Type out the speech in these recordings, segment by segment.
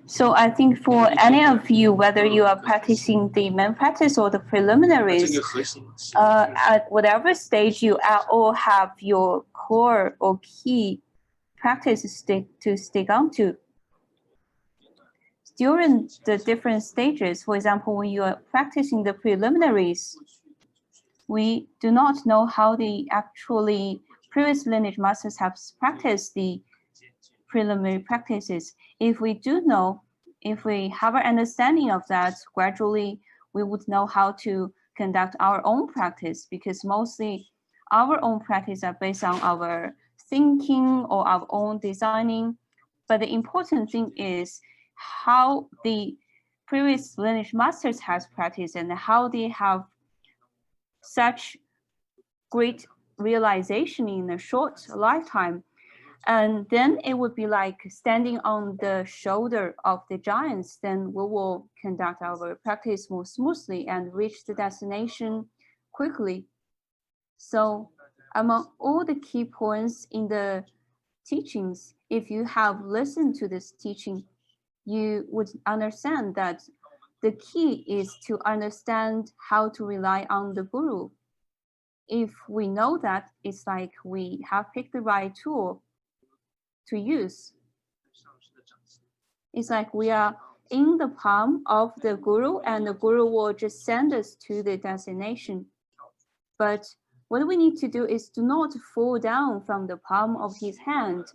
So I think for any of you, whether you are practicing the main practice or the preliminaries, at whatever stage you are, all have your core or key practice to stick onto. During the different stages, for example, when you are practicing the preliminaries, we do not know how the actually previous lineage masters have practiced the preliminary practices. If we do know, if we have an understanding of that, gradually we would know how to conduct our own practice, because mostly our own practice are based on our thinking or our own designing. But the important thing is how the previous lineage masters has practiced and how they have such great realization in a short lifetime. And then it would be like standing on the shoulder of the giants. Then we will conduct our practice more smoothly and reach the destination quickly. So among all the key points in the teachings, if you have listened to this teaching, you would understand that the key is to understand how to rely on the guru. If we know that, it's like we have picked the right tool to use. It's like we are in the palm of the guru, and the guru will just send us to the destination. But what we need to do is to not fall down from the palm of his hand.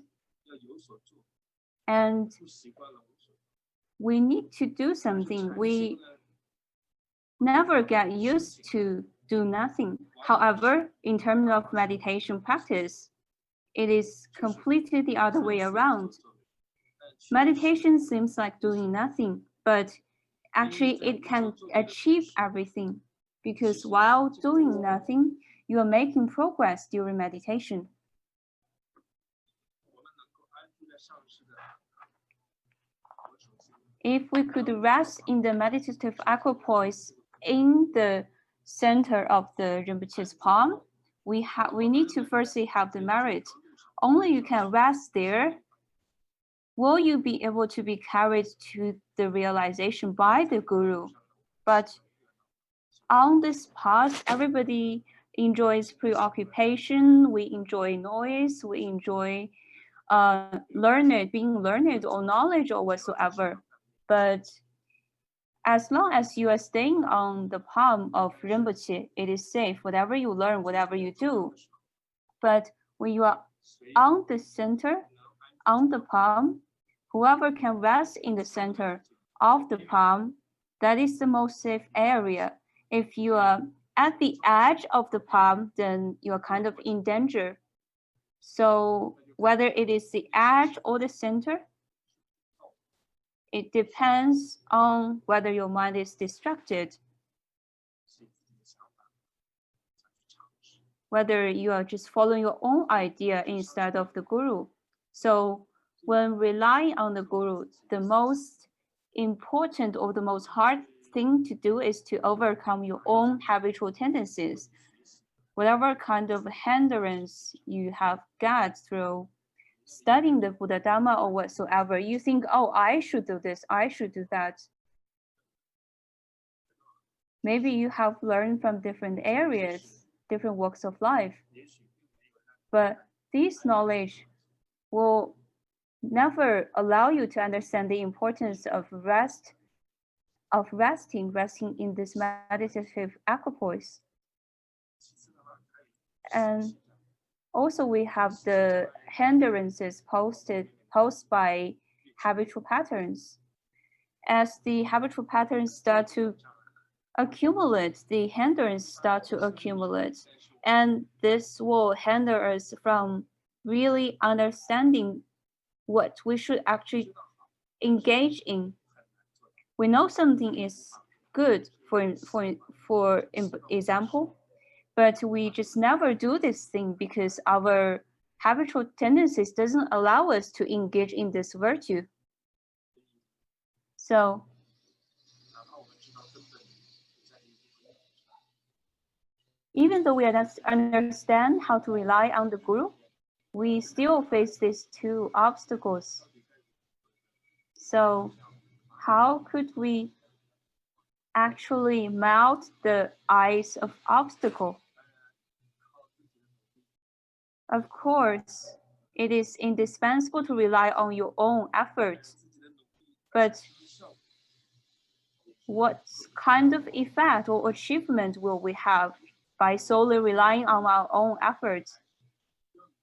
And we need to do something. We never get used to do nothing. However, in terms of meditation practice, it is completely the other way around. Meditation seems like doing nothing, but actually it can achieve everything, because while doing nothing, you are making progress during meditation. If we could rest in the meditative equipoise in the center of the Rinpoche's palm, we need to firstly have the merit. Only you can rest there. Will you be able to be carried to the realization by the guru? But on this path, everybody enjoys preoccupation, we enjoy noise, we enjoy being learned or knowledge or whatsoever. But as long as you are staying on the palm of Rinpoche, it is safe, whatever you learn, whatever you do. But when you are on the center, on the palm, whoever can rest in the center of the palm, that is the most safe area. If you are at the edge of the palm, then you are kind of in danger. So whether it is the edge or the center, it depends on whether your mind is distracted, whether you are just following your own idea instead of the guru. So when relying on the guru, the most important or the most hard thing to do is to overcome your own habitual tendencies. Whatever kind of hindrance you have got through studying the Buddha Dharma or whatsoever, you think, oh, I should do this, I should do that. Maybe you have learned from different areas, different walks of life. But this knowledge will never allow you to understand the importance of resting in this meditative equipoise. And also we have the hindrances posed by habitual patterns. As the habitual patterns start to accumulate, the hindrances start to accumulate. And this will hinder us from really understanding what we should actually engage in. We know something is good, for example, but we just never do this thing because our habitual tendencies doesn't allow us to engage in this virtue. So even though we understand how to rely on the guru, we still face these two obstacles. So how could we actually melt the ice of obstacle? Of course, it is indispensable to rely on your own efforts, but what kind of effect or achievement will we have by solely relying on our own efforts?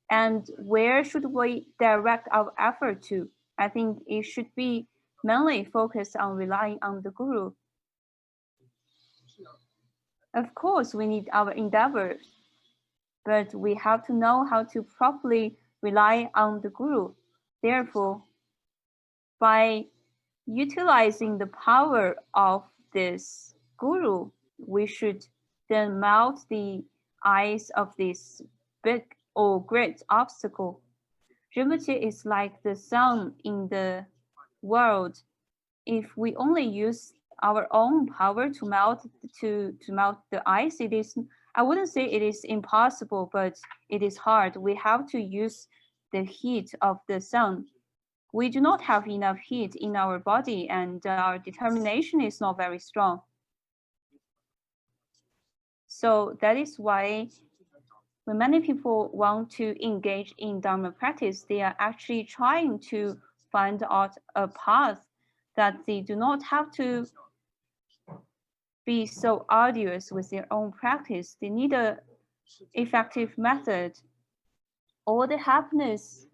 And where should we direct our effort to? I think it should be mainly focused on relying on the guru. Of course, we need our endeavors, but we have to know how to properly rely on the guru. Therefore, by utilizing the power of this guru, we should then melt the ice of this big or great obstacle. Rinpoche is like the sun in the world. If we only use our own power to melt the ice, it is, I wouldn't say it is impossible, but it is hard. We have to use the heat of the sun. We do not have enough heat in our body, and our determination is not very strong. So that is why when many people want to engage in Dharma practice, they are actually trying to find out a path that they do not have to be so arduous with their own practice. They need an effective method. All the happiness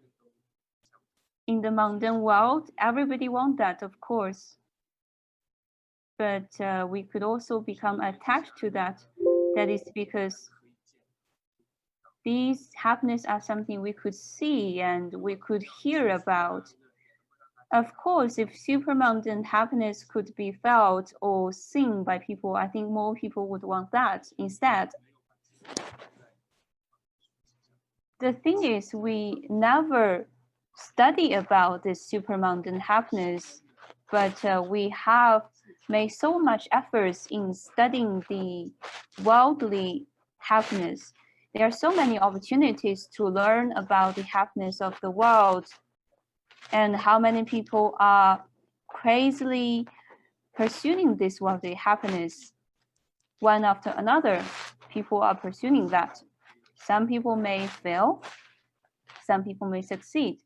in the mundane world, everybody wants that, of course. But we could also become attached to that. That is because these happiness are something we could see and we could hear about. Of course, if supramundane happiness could be felt or seen by people, I think more people would want that instead. The thing is, we never study about this supramundane happiness, but we have made so much efforts in studying the worldly happiness. There are so many opportunities to learn about the happiness of the world and how many people are crazily pursuing this worldly happiness. One after another, people are pursuing that. Some people may fail, some people may succeed.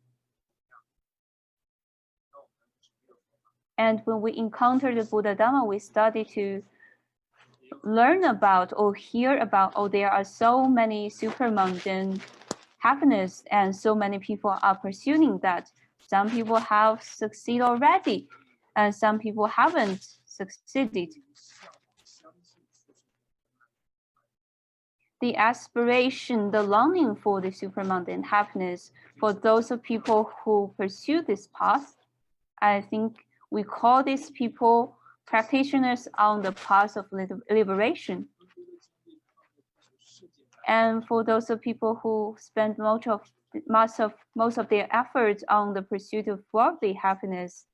And when we encounter the Buddha Dhamma, we study to learn about or hear about, oh, there are so many supramundane happiness and so many people are pursuing that. Some people have succeeded already and some people haven't succeeded. The aspiration, the longing for the supramundane happiness, for those of people who pursue this path, I think we call these people practitioners on the path of liberation. And for those of people who spend most of their efforts on the pursuit of worldly happiness,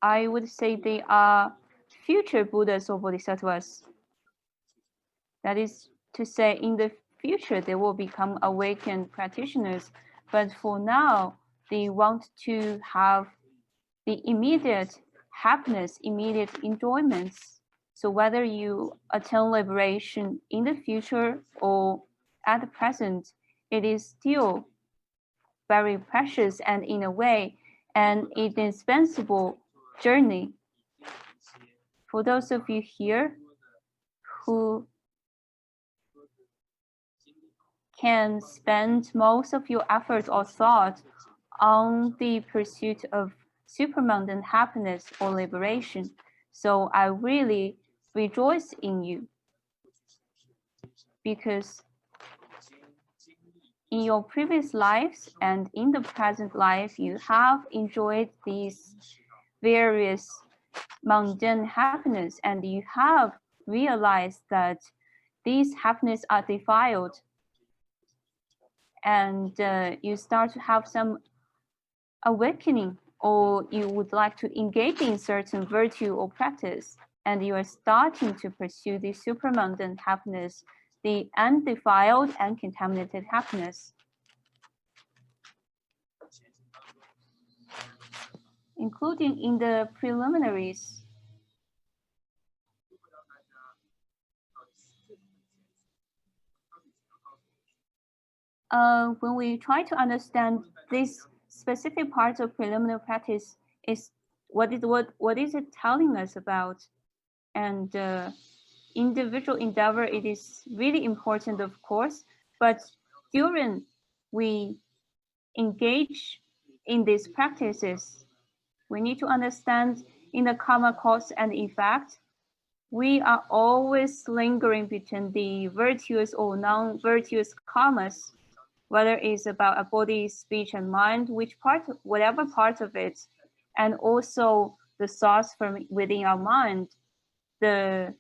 I would say they are future Buddhas or Bodhisattvas. That is to say, in the future, they will become awakened practitioners. But for now, they want to have the immediate happiness, immediate enjoyments. So whether you attain liberation in the future or at the present, it is still very precious and in a way an indispensable journey. For those of you here who can spend most of your effort or thought on the pursuit of supramundane happiness or liberation. So I really rejoice in you, because in your previous lives and in the present life, you have enjoyed these various mundane happiness, and you have realized that these happiness are defiled, and you start to have some awakening, or you would like to engage in certain virtue or practice, and you are starting to pursue the supramundane happiness, the undefiled and contaminated happiness. including in the preliminaries. When we try to understand this specific part of preliminary practice, is what is it telling us about? And individual endeavor, it is really important, of course, but during we engage in these practices, we need to understand in the karma cause and effect, we are always lingering between the virtuous or non-virtuous karmas, whether it's about a body, speech, and mind, whatever part of it, and also the thoughts from within our mind, the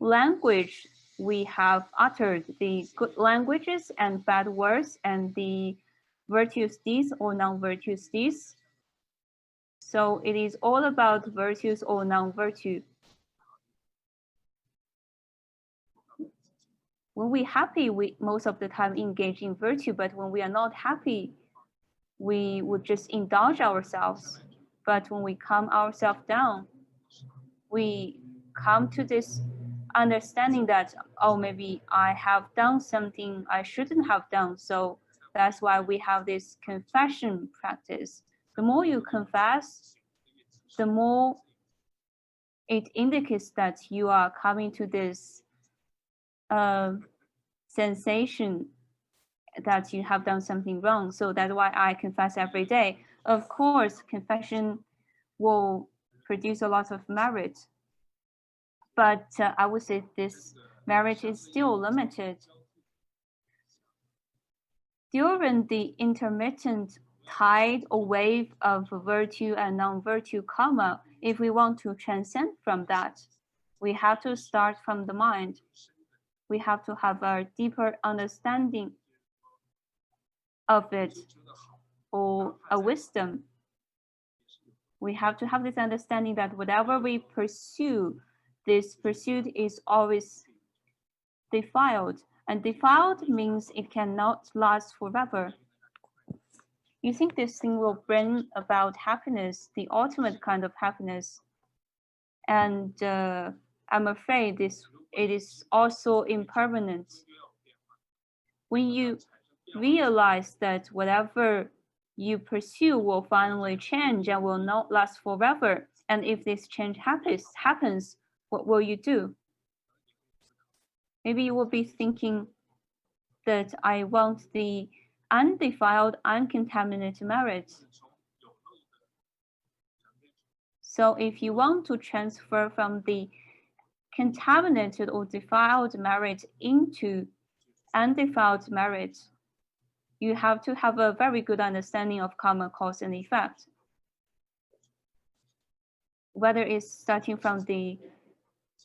language we have uttered, the good languages and bad words, and the virtuous deeds or non-virtuous deeds. So it is all about virtues or non-virtue. When we're happy, we most of the time engage in virtue, but when we are not happy, we would just indulge ourselves. But when we calm ourselves down, we come to this understanding that, oh, maybe I have done something I shouldn't have done. So that's why we have this confession practice. The more you confess, the more it indicates that you are coming to this sensation that you have done something wrong. So that's why I confess every day. Of course, confession will produce a lot of merit, but I would say this merit is still limited. During the intermittent tide or wave of virtue and non-virtue karma, if we want to transcend from that, we have to start from the mind. We have to have a deeper understanding of it, or a wisdom. We have to have this understanding that whatever we pursue, this pursuit is always defiled. And defiled means it cannot last forever. You think this thing will bring about happiness, the ultimate kind of happiness. And I'm afraid it is also impermanent. When you realize that whatever you pursue will finally change and will not last forever, and if this change happens, what will you do? Maybe you will be thinking that I want the undefiled, uncontaminated merit. So if you want to transfer from the contaminated or defiled merit into undefiled merit, you have to have a very good understanding of karma cause and effect. Whether it's starting from the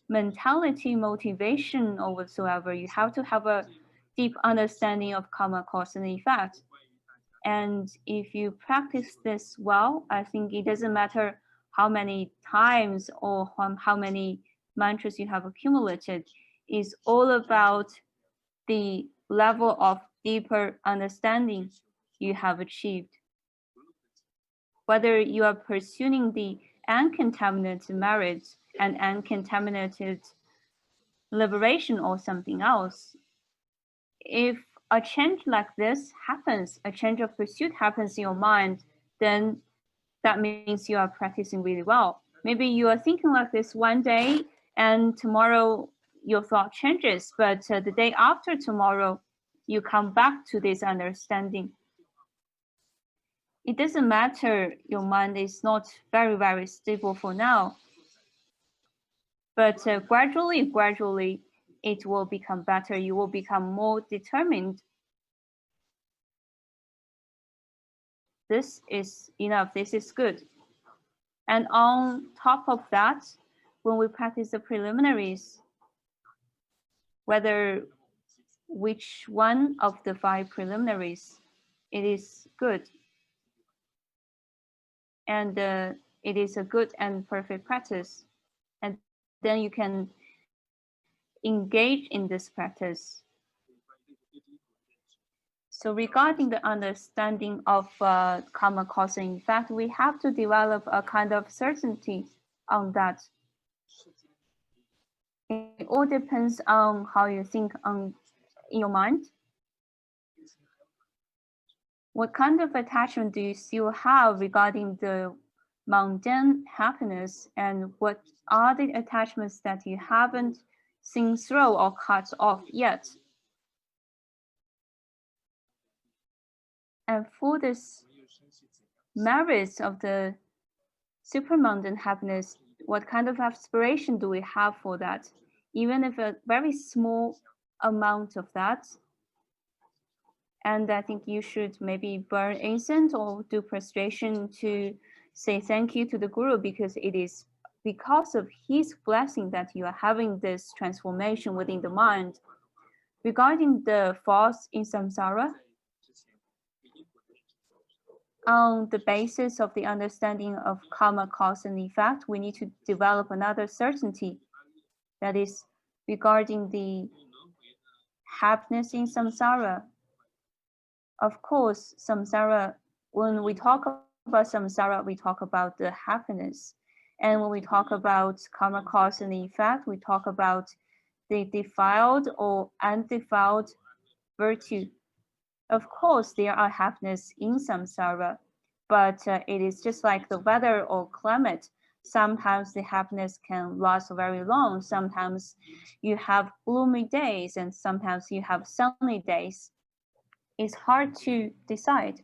mentality, motivation, or whatsoever, you have to have a deep understanding of karma cause and effect. And if you practice this well, I think it doesn't matter how many times or how many mantras you have accumulated. It's all about the level of deeper understanding you have achieved. Whether you are pursuing the uncontaminated merit and uncontaminated liberation or something else, if a change like this happens, a change of pursuit happens in your mind, then that means you are practicing really well. Maybe you are thinking like this one day and tomorrow your thought changes, but the day after tomorrow, you come back to this understanding. It doesn't matter your mind is not very, very stable for now, but gradually, it will become better. You will become more determined. This is enough. This is good. And on top of that, when we practice the preliminaries, whether which one of the 5 preliminaries, it is good. And it is a good and perfect practice. And then you can engage in this practice. So regarding the understanding of karma cause and effect, we have to develop a kind of certainty on that. It all depends on how you think in your mind. What kind of attachment do you still have regarding the mundane happiness, and what are the attachments that you haven't seen through or cut off yet? And for this merits of the supermundane happiness, what kind of aspiration do we have for that? Even if a very small amount of that. And I think you should maybe burn incense or do prostration to say thank you to the Guru, because it is because of his blessing that you are having this transformation within the mind. Regarding the false in samsara, on the basis of the understanding of karma cause and effect, we need to develop another certainty, that is regarding the happiness in samsara. Of course, samsara, when we talk about samsara, we talk about the happiness. And when we talk about karma cause and effect, we talk about the defiled or undefiled virtue. Of course, there are happiness in samsara, but it is just like the weather or climate. Sometimes the happiness can last very long. Sometimes you have gloomy days, and sometimes you have sunny days. It's hard to decide.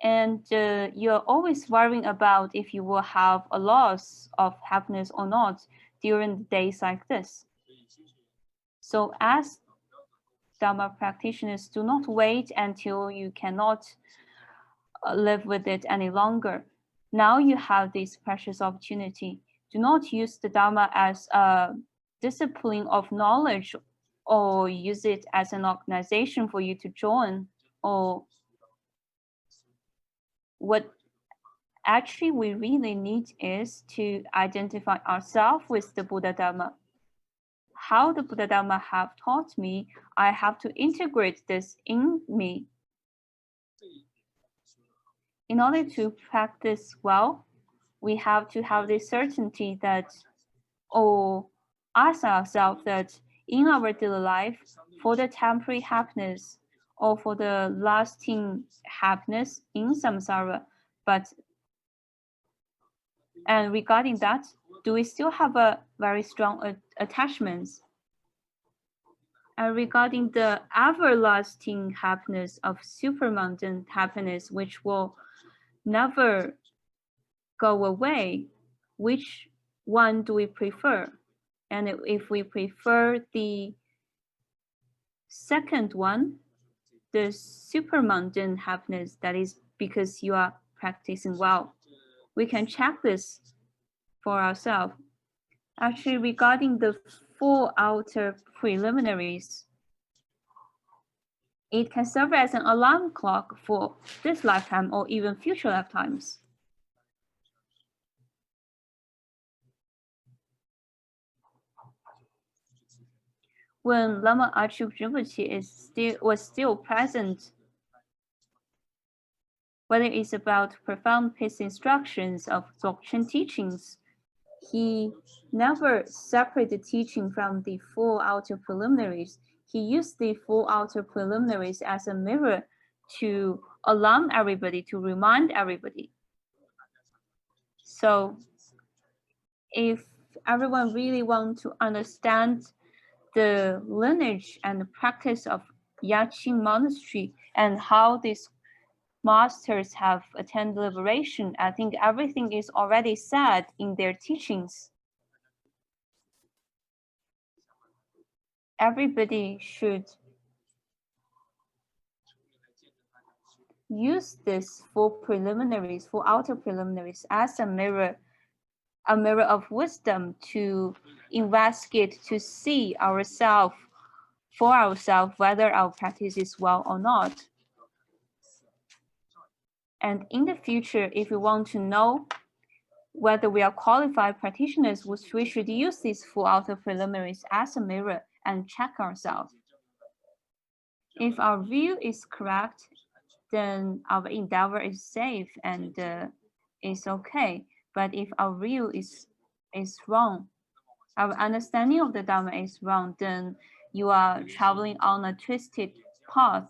And you're always worrying about if you will have a loss of happiness or not during days like this. So as Dharma practitioners, do not wait until you cannot live with it any longer. Now you have this precious opportunity. Do not use the Dharma as a discipline of knowledge, or use it as an organization for you to join, or what actually we really need is to identify ourselves with the Buddha Dharma. How the Buddha Dharma have taught me, I have to integrate this in me. In order to practice well, we have to have the certainty that, or ask ourselves that in our daily life, for the temporary happiness or for the lasting happiness in samsara, and regarding that, do we still have a very strong attachments? And regarding the everlasting happiness of supermundane happiness, which will never go away, which one do we prefer? And if we prefer the second one, the supermundane happiness, that is because you are practicing well, we can check this for ourselves. Actually, regarding the 4 outer preliminaries, it can serve as an alarm clock for this lifetime or even future lifetimes. When Lama Achuk Rinpoche was still present, whether it's about profound peace instructions of Dzogchen teachings, he never separated teaching from the 4 outer preliminaries. He used the 4 outer preliminaries as a mirror to alarm everybody, to remind everybody. So if everyone really wants to understand the lineage and practice of Yaqing Monastery and how these masters have attained liberation, I think everything is already said in their teachings. Everybody should use this 4 preliminaries, 4 outer preliminaries as a mirror of wisdom to investigate, to see ourselves, for ourselves, whether our practice is well or not. And in the future, if we want to know whether we are qualified practitioners, we should use these 4 outer preliminaries as a mirror and check ourselves. If our view is correct, then our endeavor is safe and is okay. But if our view is wrong, our understanding of the Dharma is wrong, then you are traveling on a twisted path,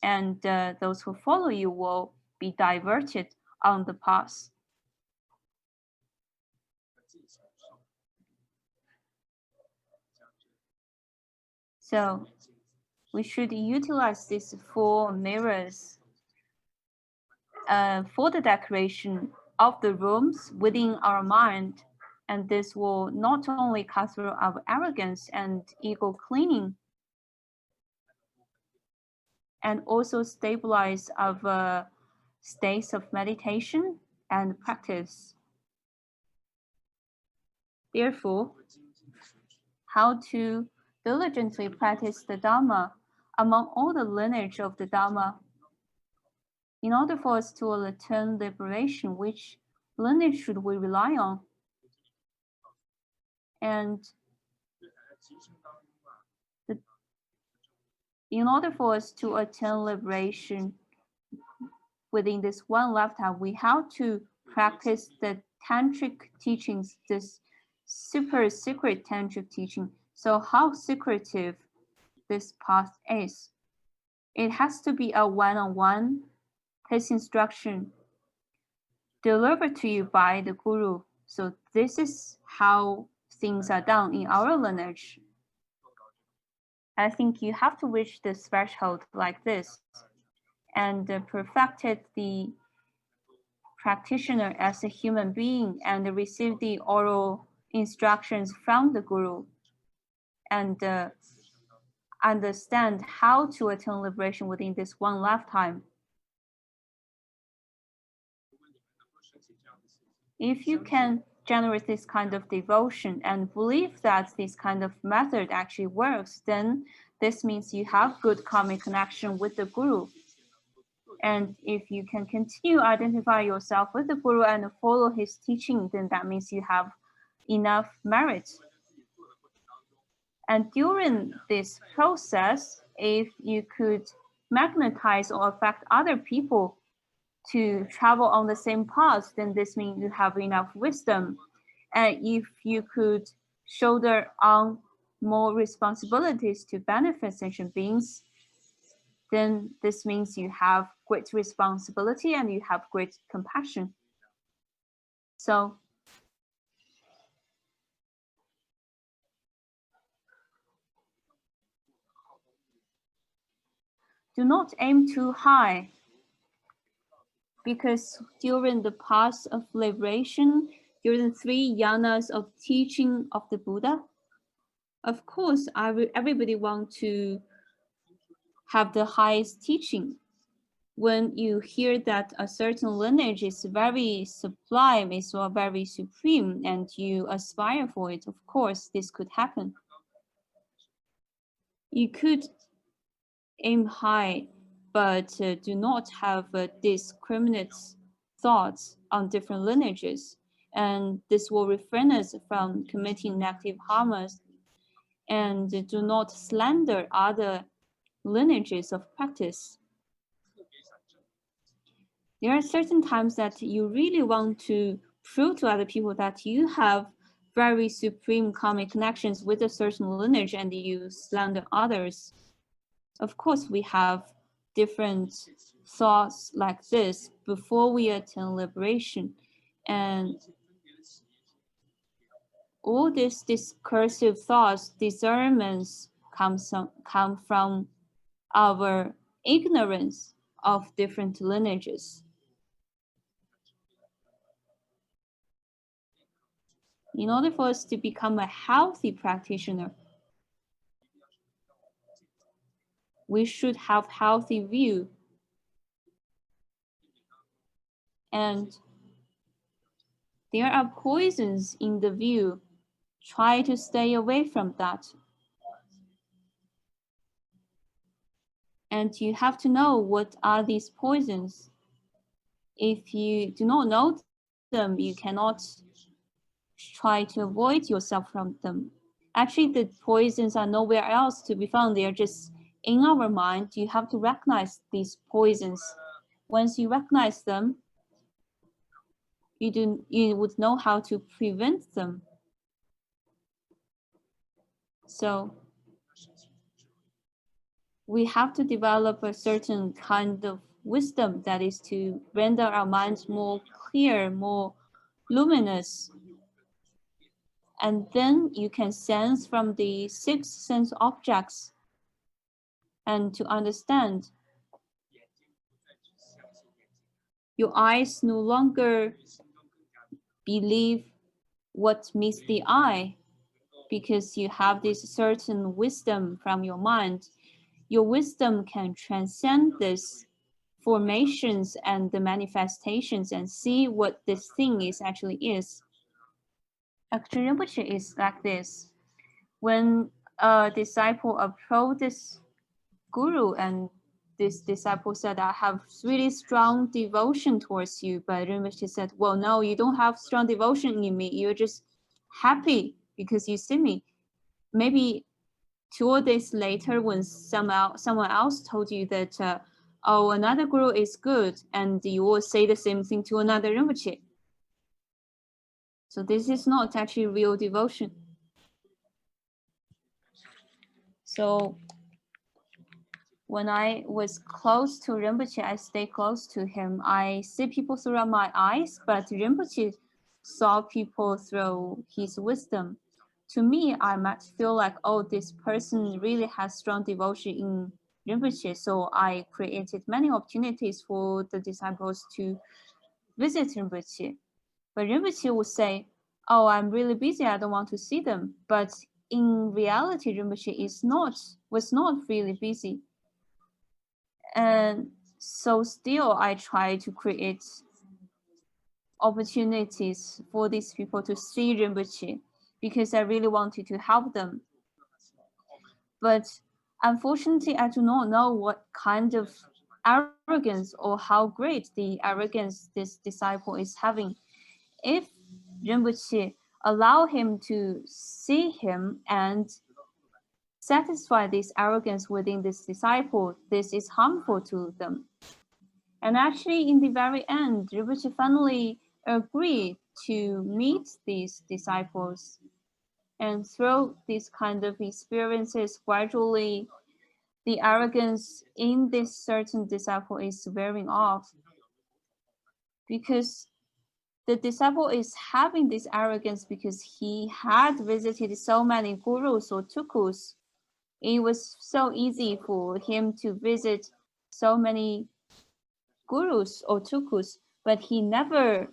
and those who follow you will be diverted on the path. So we should utilize these 4 mirrors for the decoration of the rooms within our mind. And this will not only cut through our arrogance and ego cleaning, and also stabilize our states of meditation and practice. Therefore, how to diligently practice the Dharma among all the lineage of the Dharma? In order for us to attain liberation, which lineage should we rely on? And in order for us to attain liberation within this one lifetime, we have to practice the tantric teachings, this super secret tantric teaching. So how secretive this path is? It has to be a one-on-one his instruction delivered to you by the guru. So this is how things are done in our lineage. I think you have to reach this threshold like this and perfected the practitioner as a human being and receive the oral instructions from the guru and understand how to attain liberation within this one lifetime. If you can generate this kind of devotion and believe that this kind of method actually works, then this means you have good karmic connection with the guru. And if you can continue identify yourself with the guru and follow his teaching, then that means you have enough merit. And during this process, if you could magnetize or affect other people to travel on the same path, then this means you have enough wisdom. And if you could shoulder on more responsibilities to benefit sentient beings, then this means you have great responsibility and you have great compassion. So do not aim too high, because during the path of liberation, during the 3 yanas of teaching of the Buddha, of course, everybody wants to have the highest teaching. When you hear that a certain lineage is very sublime, is very supreme, and you aspire for it, of course, this could happen. You could aim high, but do not have discriminate thoughts on different lineages. And this will refrain us from committing negative harms, and do not slander other lineages of practice. There are certain times that you really want to prove to other people that you have very supreme karmic connections with a certain lineage and you slander others. Of course, we have different thoughts like this before we attain liberation. And all these discursive thoughts, discernments come from our ignorance of different lineages. In order for us to become a healthy practitioner, we should have healthy view. And there are poisons in the view. Try to stay away from that. And you have to know what are these poisons. If you do not know them, you cannot try to avoid yourself from them. Actually, the poisons are nowhere else to be found. They are just in our mind. You have to recognize these poisons. Once you recognize them, you would know how to prevent them. So we have to develop a certain kind of wisdom, that is to render our minds more clear, more luminous. And then you can sense from the sixth sense objects and to understand. Your eyes no longer believe what meets the eye because you have this certain wisdom from your mind. Your wisdom can transcend this formations and the manifestations and see what this thing actually is. Actually, Rinpoche is like this. When a disciple approached this guru and this disciple said, I have really strong devotion towards you. But Rinpoche said, well, no, you don't have strong devotion in me. You're just happy because you see me. Maybe 2 days later, when someone else told you that, oh, another guru is good, and you will say the same thing to another Rinpoche. So this is not actually real devotion. So when I was close to Rinpoche, I stayed close to him. I see people through my eyes, but Rinpoche saw people through his wisdom. To me, I might feel like, oh, this person really has strong devotion in Rinpoche. So I created many opportunities for the disciples to visit Rinpoche. But Rinpoche would say, oh, I'm really busy, I don't want to see them. But in reality, Rinpoche was not really busy. And so still I try to create opportunities for these people to see Rinpoche because I really wanted to help them. But unfortunately, I do not know what kind of arrogance or how great the arrogance this disciple is having. If Rinpoche allow him to see him and satisfy this arrogance within this disciple, this is harmful to them. And actually, in the very end, Rinpoche finally agreed to meet these disciples. And through these kind of experiences, gradually, the arrogance in this certain disciple is wearing off. Because the disciple is having this arrogance because he had visited so many gurus or tukus. It was so easy for him to visit so many gurus or tukus, but he never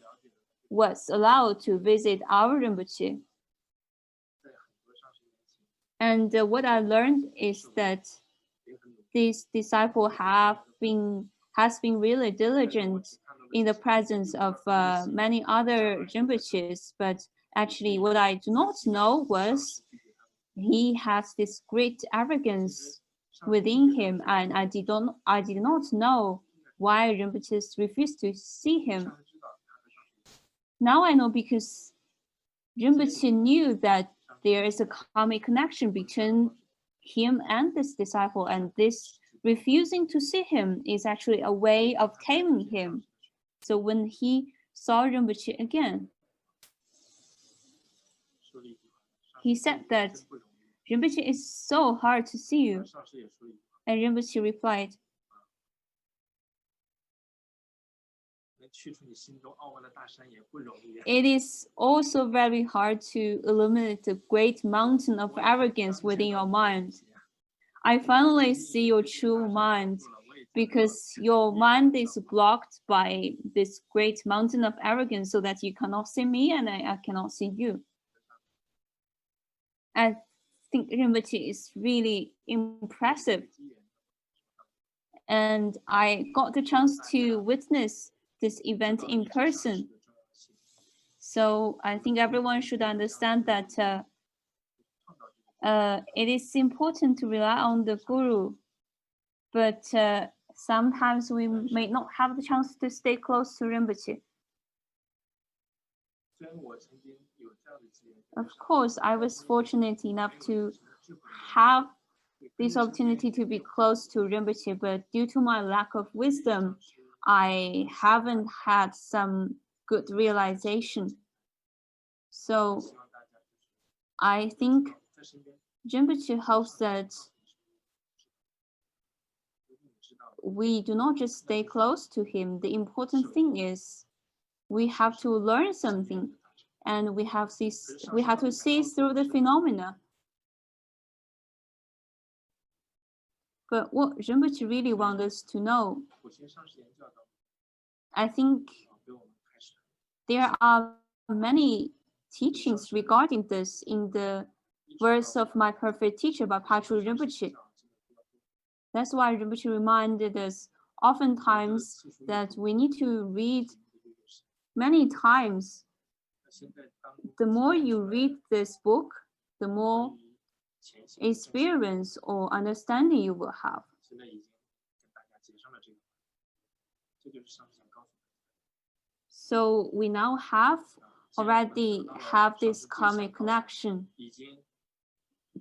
was allowed to visit our Rinpoche. And what I learned is that this disciple has been really diligent in the presence of many other Rinpoches, but actually what I do not know was he has this great arrogance within him, and I did not know why Rinpoches refused to see him. Now I know because Rinpoche knew that there is a karmic connection between him and this disciple, and this refusing to see him is actually a way of taming him. So when he saw Rinpoche again, he said that Rinpoche is so hard to see you. And Rinpoche replied, it is also very hard to eliminate the great mountain of arrogance within your mind. I finally see your true mind because your mind is blocked by this great mountain of arrogance so that you cannot see me and I cannot see you. I think Rinpoche is really impressive. And I got the chance to witness this event in person. So I think everyone should understand that it is important to rely on the guru, but sometimes we may not have the chance to stay close to Rinpoche. Of course, I was fortunate enough to have this opportunity to be close to Rinpoche, but due to my lack of wisdom, I haven't had some good realization. So I think Rinpoche hopes that we do not just stay close to him. The important thing is we have to learn something, and we have to see through the phenomena. But what Rinpoche really wants us to know, I think there are many teachings regarding this in the verse of my perfect teacher by Patrul Rinpoche. That's why Rinpoche reminded us oftentimes that we need to read many times. The more you read this book, the more experience or understanding you will have. So we now already have this karmic connection.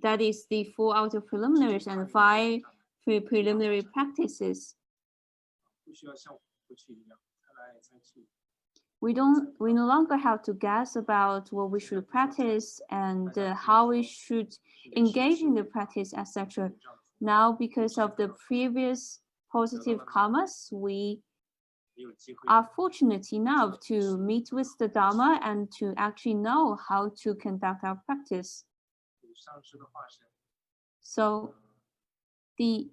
That is the 4 outer preliminaries and 5 preliminary practices. We no longer have to guess about what we should practice and how we should engage in the practice, etc. Now, because of the previous positive karmas, we are fortunate enough to meet with the Dharma and to actually know how to conduct our practice. So the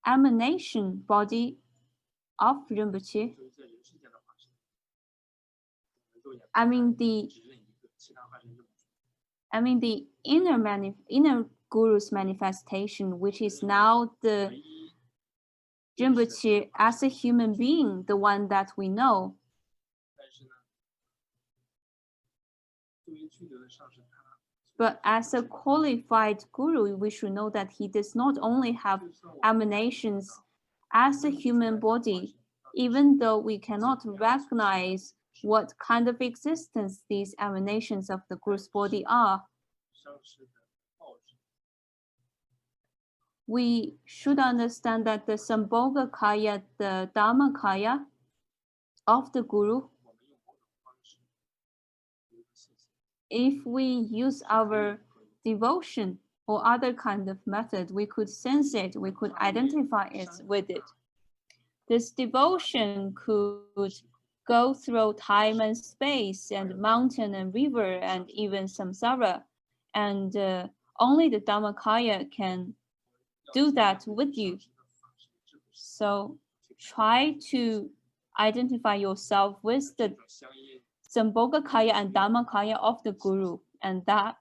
emanation body of Rinpoche, I mean the inner guru's manifestation, which is now the Rinpoche as a human being, the one that we know. But as a qualified guru, we should know that he does not only have emanations as a human body, even though we cannot recognize what kind of existence these emanations of the guru's body are. We should understand that the Sambhoga Kaya, the Dharma Kaya of the Guru, if we use our devotion or other kind of method, we could sense it, we could identify it with it. This devotion could go through time and space and mountain and river and even samsara. And only the Dhammakaya can do that with you. So try to identify yourself with the Sambhogakaya and Dhammakaya of the Guru. And that,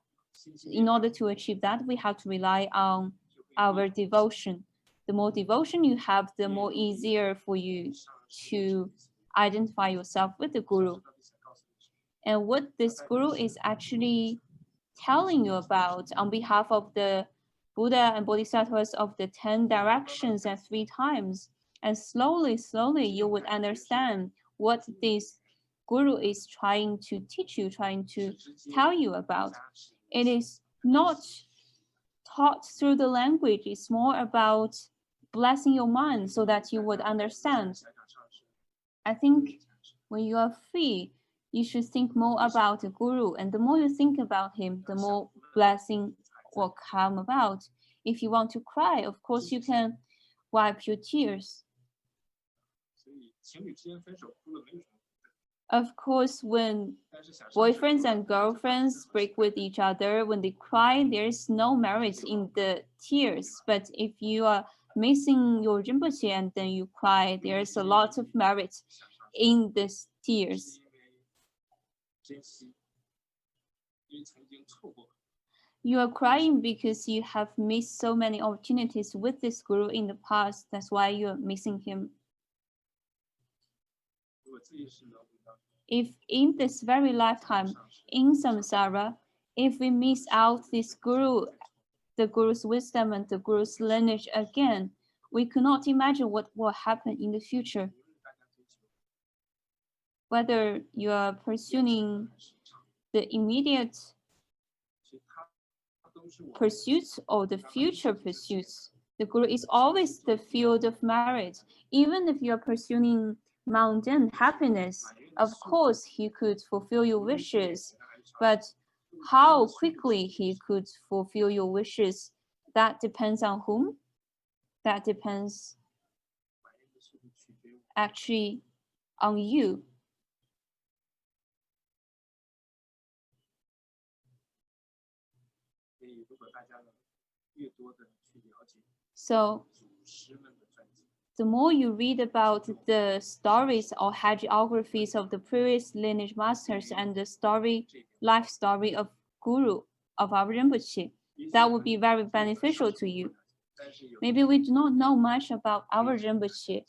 in order to achieve that, we have to rely on our devotion. The more devotion you have, the more easier for you to identify yourself with the Guru. And what this Guru is actually telling you about on behalf of the Buddha and Bodhisattvas of the 10 directions and 3 times. And slowly, you would understand what this Guru is trying to teach you, trying to tell you about. It is not taught through the language. It's more about blessing your mind so that you would understand. I think when you are free, you should think more about the Guru. And the more you think about him, the more blessing will come about. If you want to cry, of course, you can wipe your tears. Of course, when boyfriends and girlfriends break with each other, when they cry, there is no merit in the tears. But if you are missing your Rinpoche and then you cry, there is a lot of merit in these tears. You are crying because you have missed so many opportunities with this Guru in the past. That's why you're missing him. If in this very lifetime, in samsara, if we miss out this Guru, the Guru's wisdom and the Guru's lineage again, we cannot imagine what will happen in the future. Whether you are pursuing the immediate pursuits or the future pursuits. The guru is always the field of merit. Even if you're pursuing mundane happiness, of course he could fulfill your wishes, but how quickly he could fulfill your wishes, that depends on whom? That depends actually on you. So the more you read about the stories or hagiographies of the previous lineage masters and the life story of Guru, of our Rinpoche, that would be very beneficial to you. Maybe we do not know much about our Rinpoche,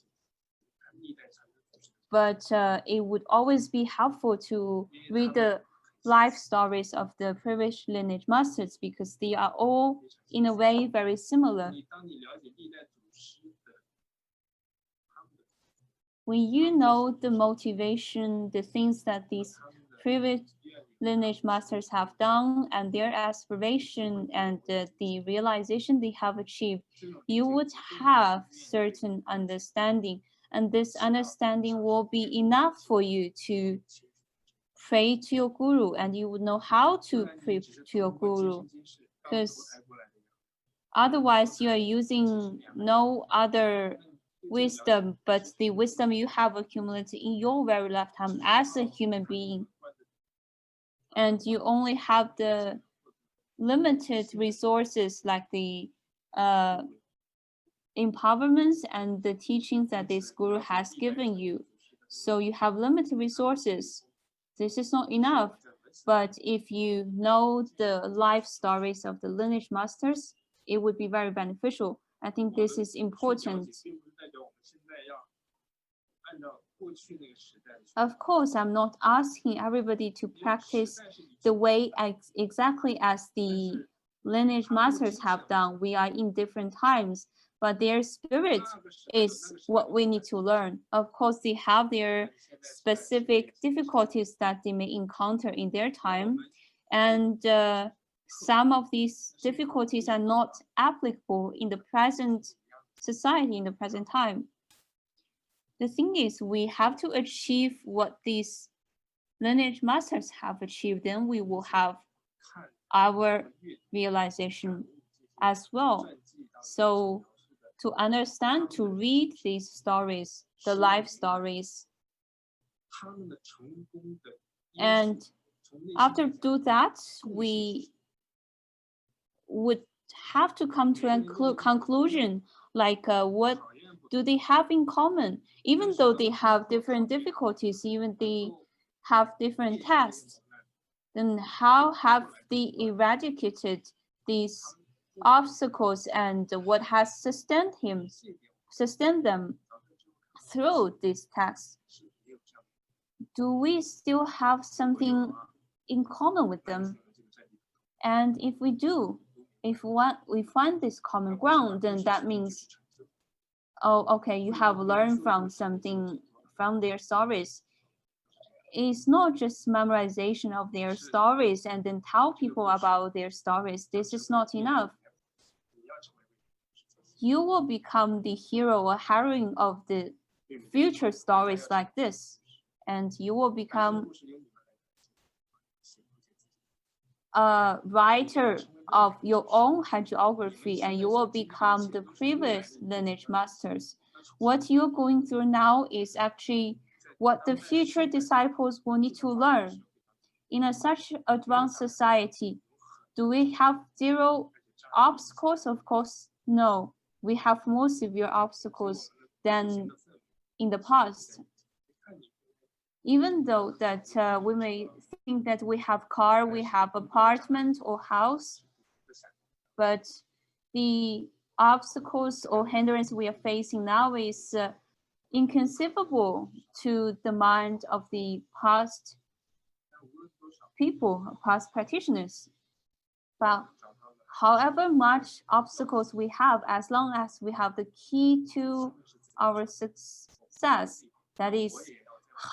but it would always be helpful to read the life stories of the previous lineage masters because they are all, in a way, very similar. When you know the motivation, the things that these previous lineage masters have done and their aspiration and the realization they have achieved, you would have certain understanding, and this understanding will be enough for you to pray to your guru, and you would know how to pray to your guru, because otherwise you are using no other wisdom but the wisdom you have accumulated in your very lifetime as a human being, and you only have the limited resources like the empowerments and the teachings that this guru has given you. So you have limited resources. This is not enough. But if you know the life stories of the lineage masters, it would be very beneficial. I think this is important. Of course, I'm not asking everybody to practice the way exactly as the lineage masters have done. We are in different times, but their spirit is what we need to learn. Of course, they have their specific difficulties that they may encounter in their time, and some of these difficulties are not applicable in the present society, in the present time. The thing is, we have to achieve what these lineage masters have achieved, then we will have our realization as well. So to understand, to read these stories, the life stories, and after do that, we would have to come to a conclusion, like what do they have in common? Even though they have different difficulties, even they have different tests, then how have they eradicated these obstacles and what has sustained them through these tests? Do we still have something in common with them? And if we do, if we find this common ground, then that means, oh, okay, you have learned from something from their stories. It's not just memorization of their stories and then tell people about their stories. This is not enough. You will become the hero or heroine of the future stories like this, and you will become a writer of your own hagiography, and you will become the previous lineage masters. What you're going through now is actually what the future disciples will need to learn. In such advanced society, do we have zero obstacles? Of course, no. We have more severe obstacles than in the past. Even though that we may think that we have car, we have apartment or house, but the obstacles or hindrance we are facing now is inconceivable to the mind of the past people, past practitioners. But however much obstacles we have, as long as we have the key to our success, that is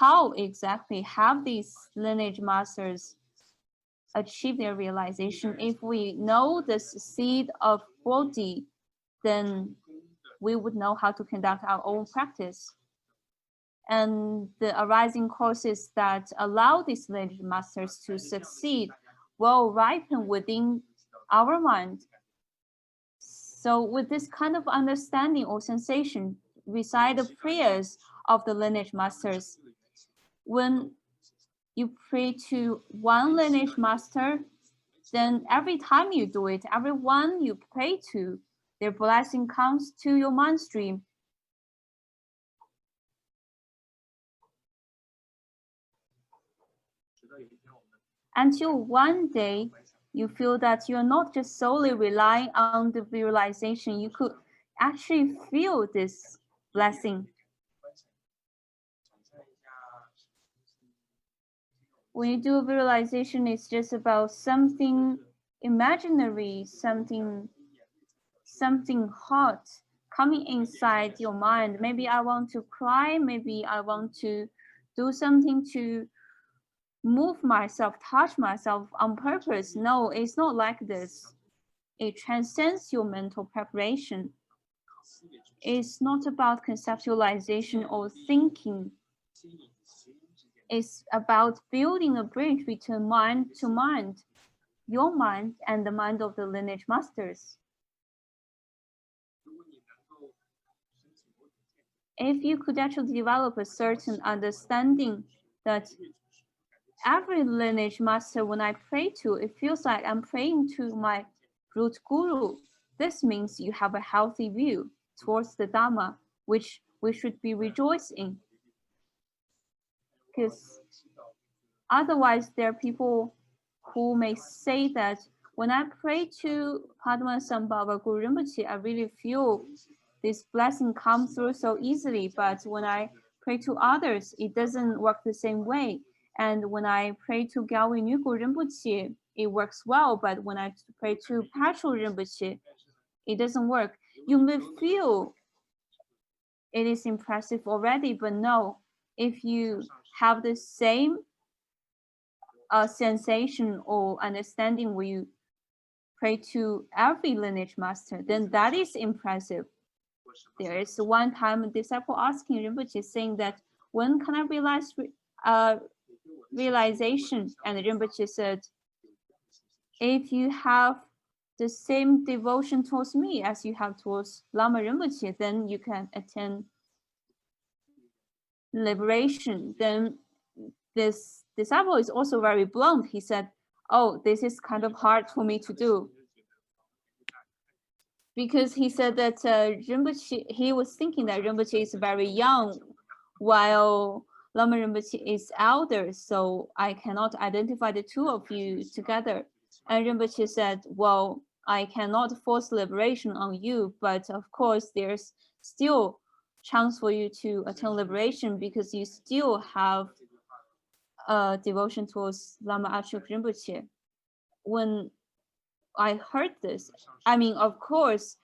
how exactly have these lineage masters achieve their realization. If we know the seed of Bodhi, then we would know how to conduct our own practice. And the arising courses that allow these lineage masters to succeed will ripen within our mind. So with this kind of understanding or sensation, recite the prayers of the lineage masters. When you pray to one lineage master, then every time you do it, everyone you pray to, their blessing comes to your mind stream. Until one day, you feel that you're not just solely relying on the visualization, you could actually feel this blessing. When you do a visualization, it's just about something imaginary, something hot coming inside your mind. Maybe I want to cry, maybe I want to do something to move myself, touch myself on purpose. No, it's not like this. It transcends your mental preparation. It's not about conceptualization or thinking. It's about building a bridge between mind to mind, your mind and the mind of the lineage masters. If you could actually develop a certain understanding that every lineage master, when I pray to, it feels like I'm praying to my root guru. This means you have a healthy view towards the Dharma, which we should be rejoicing. Because otherwise, there are people who may say that when I pray to Padmasambhava Guru Rinpoche, I really feel this blessing come through so easily. But when I pray to others, it doesn't work the same way. And when I pray to Gyalwe Nyugu Rinpoche, it works well. But when I pray to Patrul Rinpoche, it doesn't work. You may feel it is impressive already, but no, if you have the same sensation or understanding when you pray to every lineage master, then that is impressive. There is one time a disciple asking Rinpoche, saying that, when can I realize realization? And Rinpoche said, if you have the same devotion towards me as you have towards Lama Rinpoche, then you can attain liberation. Then this disciple is also very blunt. He said, oh, this is kind of hard for me to do. Because he said that Rinpoche, he was thinking that Rinpoche is very young, while Lama Rinpoche is elder, so I cannot identify the two of you together. And Rinpoche said, well, I cannot force liberation on you, but of course there's still chance for you to attain liberation because you still have devotion towards Lama Achuk Rinpoche. When I heard this, I mean, of course,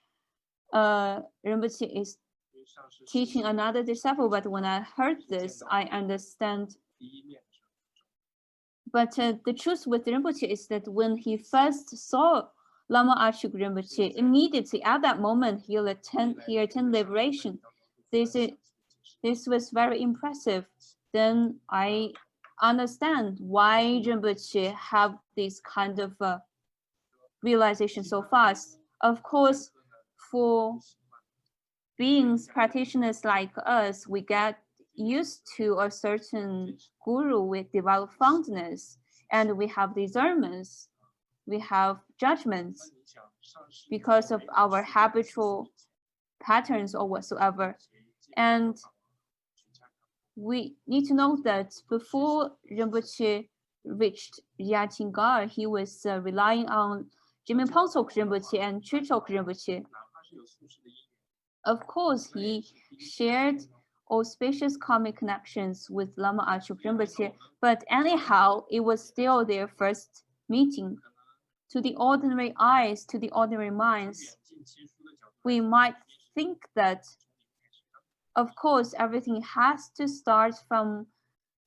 Rinpoche is teaching another disciple, but when I heard this, I understand. But the truth with Rinpoche is that when he first saw Lama Achuk Rinpoche, immediately at that moment, he attained liberation. This was very impressive. Then I understand why Rinpoche have this kind of realization so fast. Of course, for beings, practitioners like us, we get used to a certain guru with developed fondness, and we have discernments, we have judgments because of our habitual patterns or whatsoever. And we need to know that before Rinpoche reached Yatingar, he was relying on Jimin Pongsok Rinpoche and Chichok Rinpoche. Of course, he shared auspicious karmic connections with Lama Achuk Rinpoche, but anyhow, it was still their first meeting. To the ordinary eyes, to the ordinary minds, we might think that, of course, everything has to start from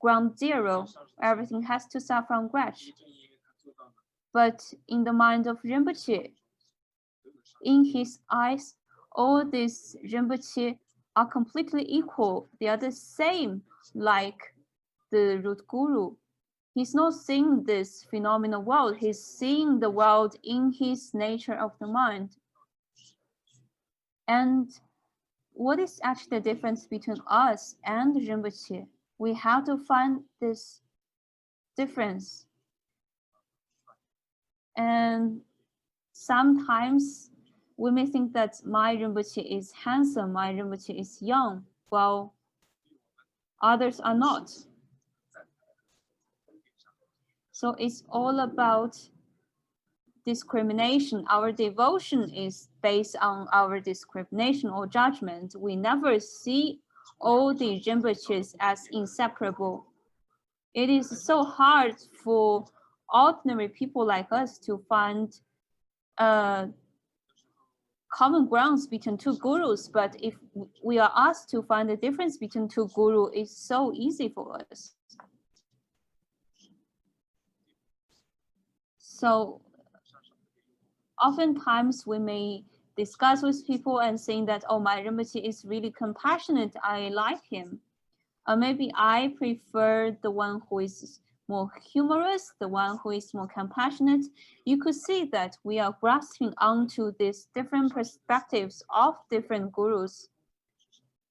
ground zero. Everything has to start from scratch. But in the mind of Rinpoche, in his eyes, all these Rinpoche are completely equal. They are the same, like the root guru. He's not seeing this phenomenal world. He's seeing the world in his nature of the mind. And what is actually the difference between us and Rinpoche? We have to find this difference. And sometimes we may think that my Rinpoche is handsome, my Rinpoche is young, while others are not. So it's all about discrimination. Our devotion is based on our discrimination or judgment. We never see all the Rinpoches as inseparable. It is so hard for ordinary people like us to find common grounds between two gurus, but if we are asked to find the difference between two gurus, it's so easy for us. So oftentimes we may discuss with people and saying that, oh, my Rinpoche is really compassionate, I like him. Or maybe I prefer the one who is more humorous, the one who is more compassionate. You could see that we are grasping onto these different perspectives of different gurus.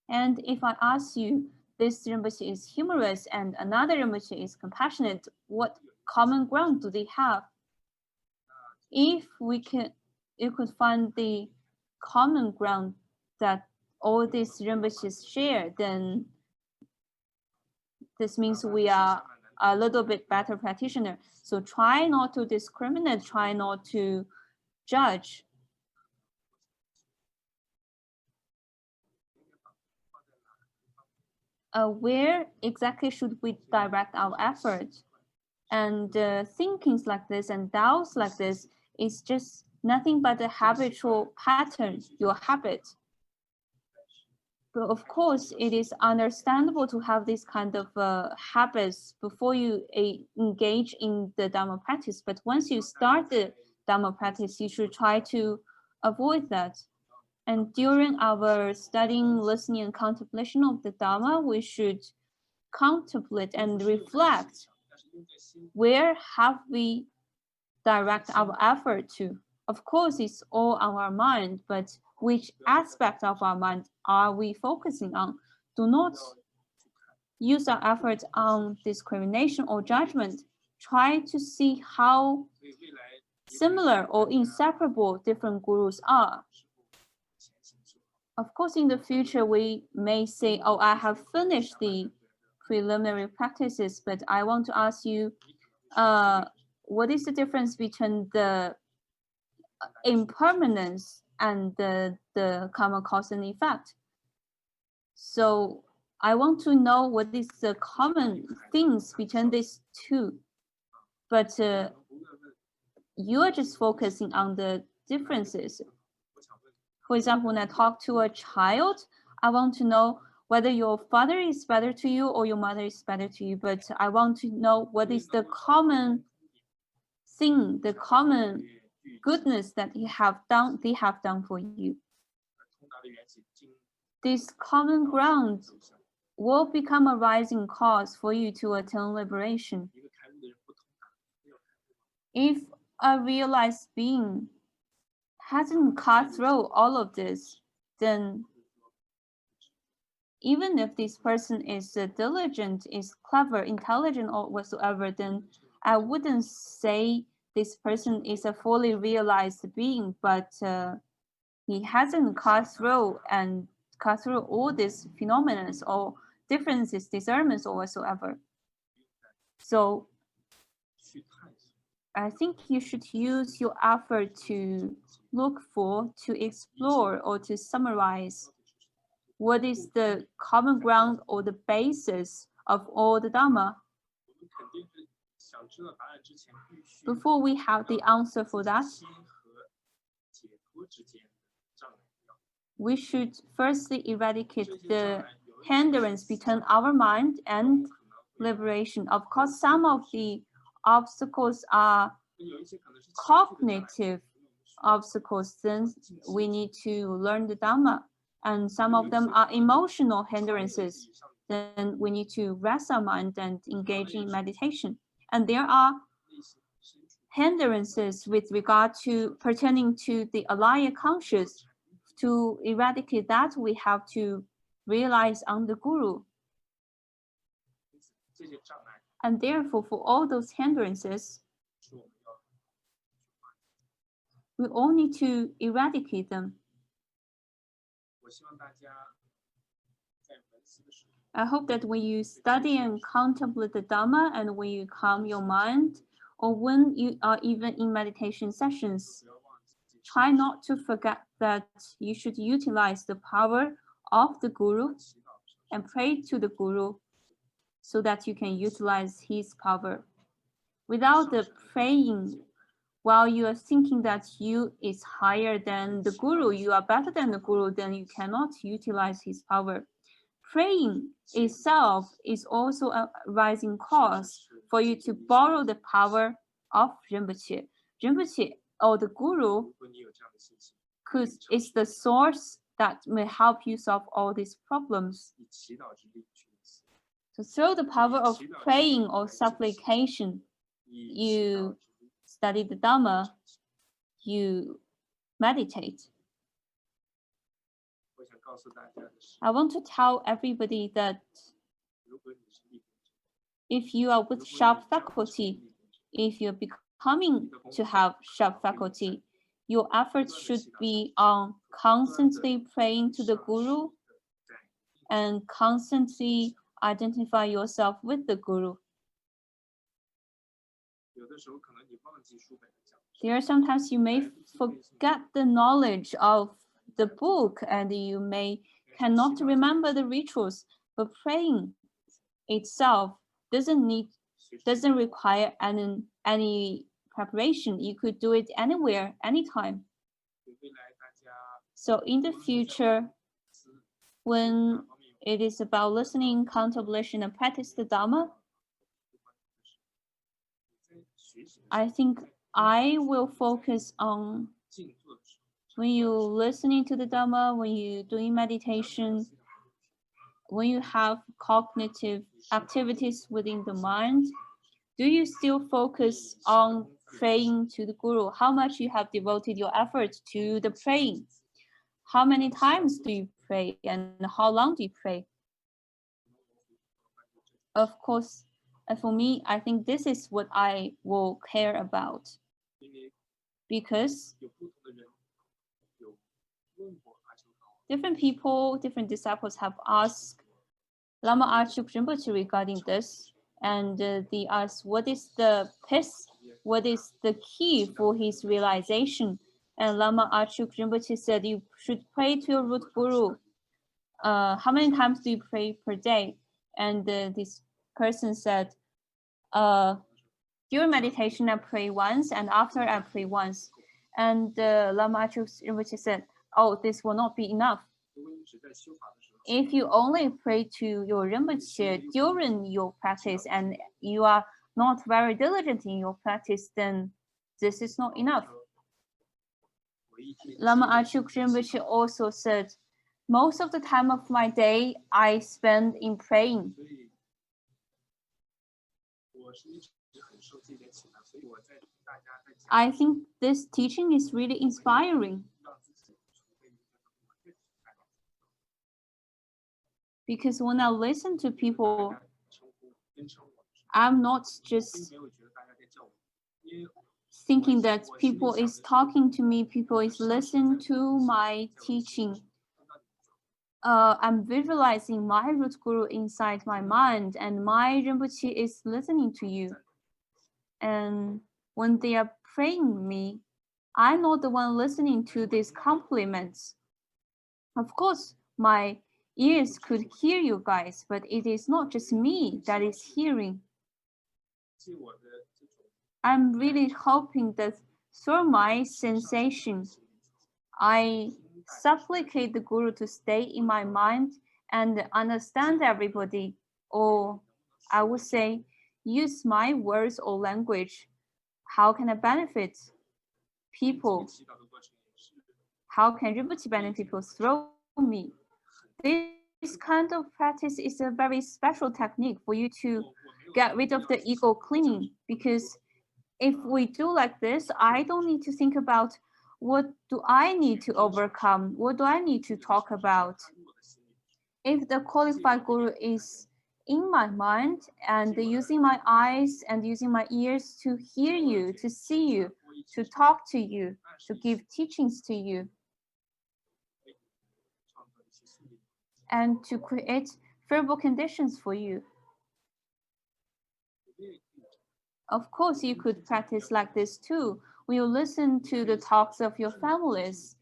And if I ask you, this Rinpoche is humorous and another Rinpoche is compassionate, what common ground do they have? If you could find the common ground that all these Rinpoches share, then this means we are a little bit better practitioner. So try not to discriminate, try not to judge. Where exactly should we direct our effort? And thinkings like this and doubts like this is just nothing but a habitual pattern, your habit. But of course, it is understandable to have this kind of habits before you engage in the Dharma practice. But once you start the Dharma practice, you should try to avoid that. And during our studying, listening, and contemplation of the Dharma, we should contemplate and reflect. Where have we direct our effort to? Of course, it's all on our mind, but which aspect of our mind are we focusing on? Do not use our efforts on discrimination or judgment. Try to see how similar or inseparable different gurus are. Of course, in the future, we may say, oh, I have finished the preliminary practices, but I want to ask you, what is the difference between the impermanence and the common cause and effect? So I want to know what is the common things between these two, but you are just focusing on the differences. For example, when I talk to a child, I want to know whether your father is better to you or your mother is better to you, but I want to know what is the common thing, the common goodness that they have done for you. This common ground will become a rising cause for you to attain liberation. If a realized being hasn't cut through all of this, then even if this person is diligent, is clever, intelligent, or whatsoever, then I wouldn't say this person is a fully realized being, but he hasn't cut through all these phenomena or differences, discernments, or whatsoever. So I think you should use your effort to look for, to explore, or to summarize what is the common ground or the basis of all the Dharma. Before we have the answer for that, we should firstly eradicate the hindrance between our mind and liberation. Of course, some of the obstacles are cognitive obstacles, then we need to learn the Dhamma. And some of them are emotional hindrances. Then we need to rest our mind and engage in meditation. And there are hindrances with regard to pertaining to the alaya conscious. To eradicate that, we have to realize on the Guru. And therefore, for all those hindrances, we all need to eradicate them. I hope that when you study and contemplate the Dhamma and when you calm your mind, or when you are even in meditation sessions, try not to forget that you should utilize the power of the Guru and pray to the Guru so that you can utilize his power. Without the praying, while you are thinking that you is higher than the Guru, you are better than the Guru, then you cannot utilize his power. Praying itself is also a rising cause for you to borrow the power of Rinpoche. Rinpoche, or the Guru, is the source that may help you solve all these problems. So through the power of praying or supplication, you study the Dhamma, you meditate. I want to tell everybody that if you are with sharp faculty, if you're becoming to have sharp faculty, your efforts should be on constantly praying to the Guru and constantly identify yourself with the Guru. There are sometimes you may forget the knowledge of the book and you cannot remember the rituals, but praying itself doesn't require any preparation. You could do it anywhere, anytime. So in the future, when it is about listening, contemplation, and practice the Dhamma, I think I will focus on when you're listening to the Dhamma, when you're doing meditation, when you have cognitive activities within the mind, do you still focus on praying to the Guru? How much you have devoted your effort to the praying? How many times do you pray and how long do you pray? Of course, for me, I think this is what I will care about. Because different people, different disciples have asked Lama Achuk Rinpoche regarding this, and they asked, what is the piece, what is the key for his realization? And Lama Achuk Rinpoche said, you should pray to your root Guru. How many times do you pray per day? And this person said, during meditation, I pray once, and after I pray once. And Lama Achuk Rinpoche said, oh, this will not be enough. If you only pray to your Rinpoche during your practice and you are not very diligent in your practice, then this is not enough. Lama Achuk Rinpoche also said, most of the time of my day I spend in praying. I think this teaching is really inspiring. Because when I listen to people, I'm not just thinking that people is talking to me, people is listening to my teaching. I'm visualizing my root Guru inside my mind, and my Rinpoche is listening to you. And when they are praying me, I'm not the one listening to these compliments. Of course, my ears could hear you guys, but it is not just me that is hearing. I'm really hoping that through my sensation, I supplicate the Guru to stay in my mind and understand everybody, or I would say, use my words or language How can I benefit people? How can Rinpoche benefit people through me? This kind of practice is a very special technique for you to get rid of the ego cleaning, because if we do like this, I don't need to think about what do I need to overcome, what do I need to talk about. If the qualified guru is in my mind and using my eyes and using my ears to hear you, to see you, to talk to you, to give teachings to you, and to create favorable conditions for you. Of course, you could practice like this too. When you listen to the talks of your families,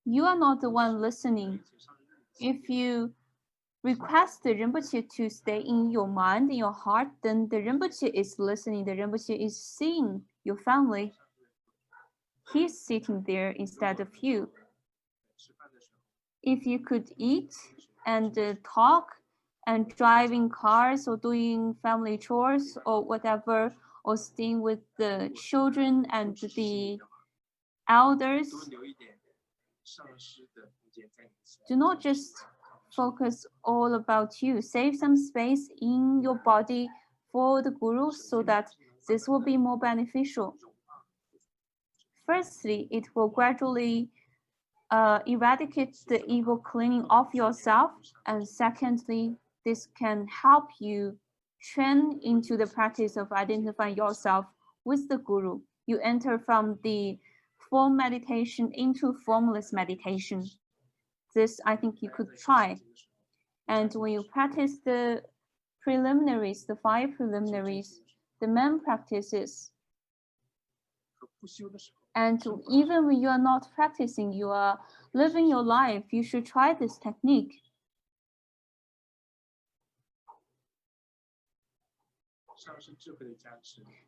you are not the one listening. If you request the Rinpoche to stay in your mind, in your heart, then the Rinpoche is listening, the Rinpoche is seeing your family. He's sitting there instead of you. If you could eat and talk and driving cars or doing family chores or whatever, or staying with the children and the elders, do not just focus all about you. Save some space in your body for the guru so that this will be more beneficial. Firstly, it will gradually eradicate the ego cleaning of yourself. And secondly, this can help you train into the practice of identifying yourself with the guru. You enter from the form meditation into formless meditation. This, I think you could try. And when you practice the preliminaries, the 5 preliminaries, the main practices, and even when you are not practicing, you are living your life, you should try this technique.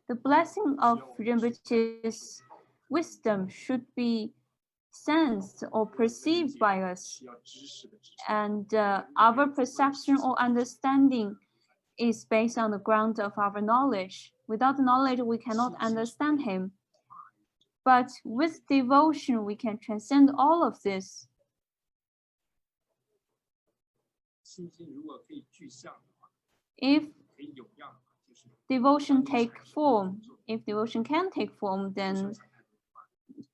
The blessing of Rinpoche's wisdom should be sensed or perceived by us. And our perception or understanding is based on the ground of our knowledge. Without knowledge, we cannot understand him. But with devotion, we can transcend all of this. If devotion if devotion can take form, then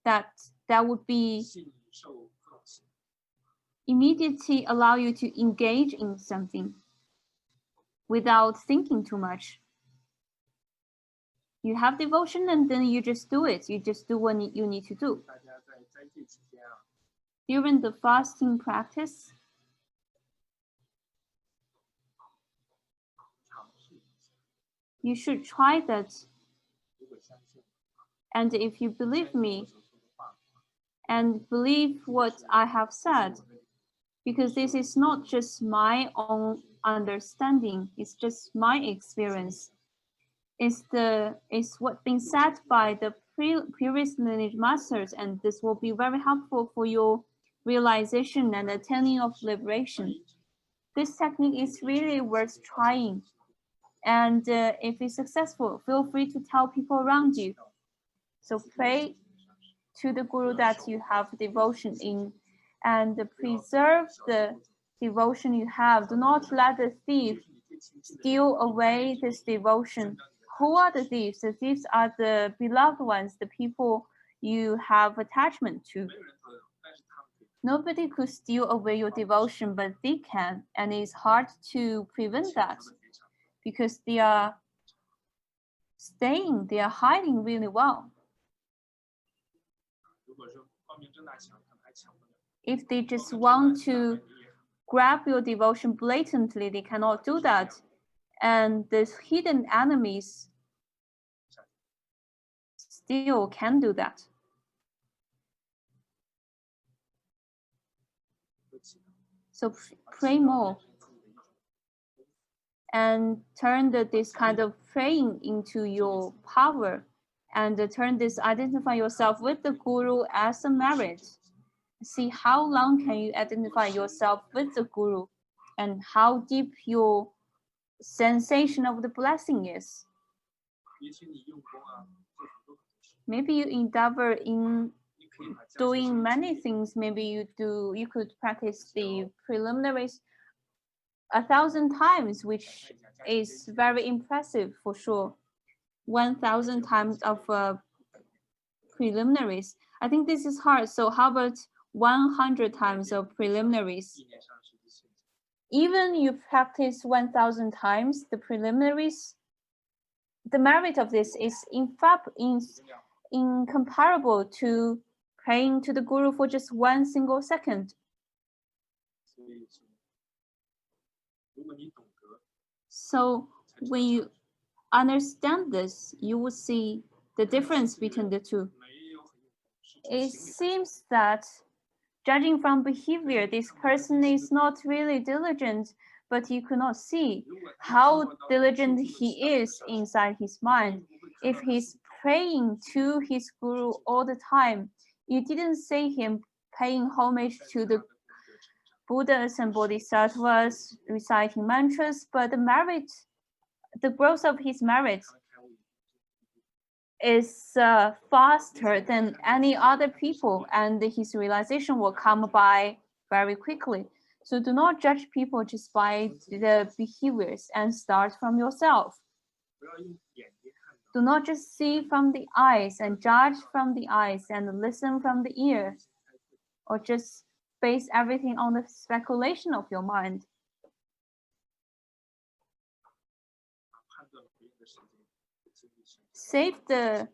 that would be immediately allow you to engage in something without thinking too much. You have devotion and then you just do it. You just do what you need to do. During the fasting practice, you should try that. And if you believe me and believe what I have said, because this is not just my own understanding, it's just my experience. It's what's been said by the previous lineage masters, and this will be very helpful for your realization and attaining of liberation. This technique is really worth trying. And if it's successful, feel free to tell people around you. So pray to the guru that you have devotion in, and preserve the devotion you have. Do not let the thief steal away this devotion. Who are the thieves? The thieves are the beloved ones, the people you have attachment to. Nobody could steal away your devotion, but they can, and it's hard to prevent that because they are staying, they are hiding really well. If they just want to grab your devotion blatantly, they cannot do that. And the hidden enemies still can do that. So pray more and turn this kind of praying into your power, and turn this identify yourself with the guru as a merit. See how long can you identify yourself with the guru and how deep your sensation of the blessing is. Maybe you endeavor in doing many things. Maybe you could practice the preliminaries 1,000 times, which is very impressive for sure. 1,000 times of preliminaries. I think this is hard. So how about 100 times of preliminaries? Even you practice 1,000 times the preliminaries, the merit of this is incomparable to praying to the Guru for just 1 single second. So when you understand this, you will see the difference between the two. It seems that judging from behavior, this person is not really diligent, but you could not see how diligent he is inside his mind. If he's praying to his guru all the time, you didn't see him paying homage to the Buddhas and Bodhisattvas, reciting mantras, but the growth of his merit is faster than any other people, and his realization will come by very quickly. So do not judge people just by the behaviors, and start from yourself. Do not just see from the eyes and judge from the eyes and listen from the ear, or just base everything on the speculation of your mind. Save the